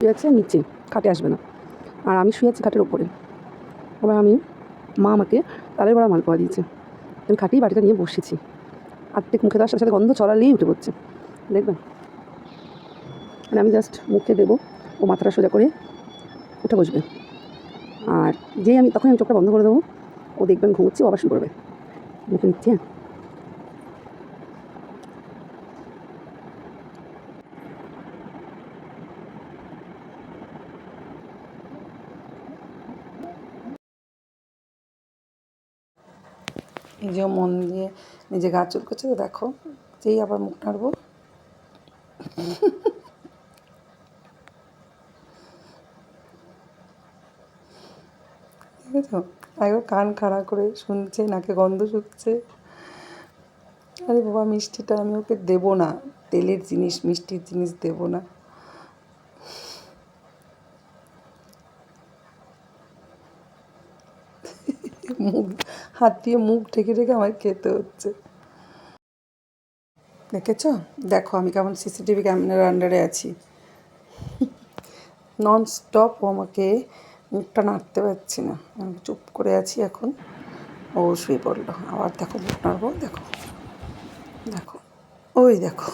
শুয়ে আছে নিচে, খাটে আসবে না, আর আমি শুয়ে আছি খাটের ওপরে। এবার মা আমাকে তালের বড়া মালপোয়া দিয়েছে, আমি খাটেই বাটিটা নিয়ে বসেছি। আর্ধেক মুখে দেওয়ার সাথে সাথে গন্ধ ছড়ালেই উঠে পড়ছে, দেখবেন। মানে আমি জাস্ট মুখে দেবো, ও মাথাটা সোজা করে উঠে বসবে, আর যেই আমি তখন আমি চোখটা বন্ধ করে দেবো, ও দেখবেন ঘুমোচ্ছি, ও আবার শুরু করবে। মুখে নিচ্ছি, হ্যাঁ। নিজেও মন দিয়ে নিজে গা চুল করছে, তো দেখো যেই আবার মুখ নাড়বো, ঠিক আছে। একবার কান খাড়া করে শুনছে, নাকে গন্ধ শুকছে। আরে বাবা, মিষ্টিটা আমি ওকে দেবো না, তেলের জিনিস, মিষ্টির জিনিস দেবো না। মুখ, হাত দিয়ে মুখ ঢেকে ঢেকে আমার খেতে হচ্ছে। দেখেছ, দেখো আমি কেমন সিসিটিভি ক্যামেরার আন্ডারে আছি। নন স্টপ ও আমাকে মুখটা নাড়তে পারছি না, আমি চুপ করে আছি। এখন ও শুয়ে পড়লো, আবার দেখো মুখ নাড়বো, দেখো দেখো, ওই দেখো।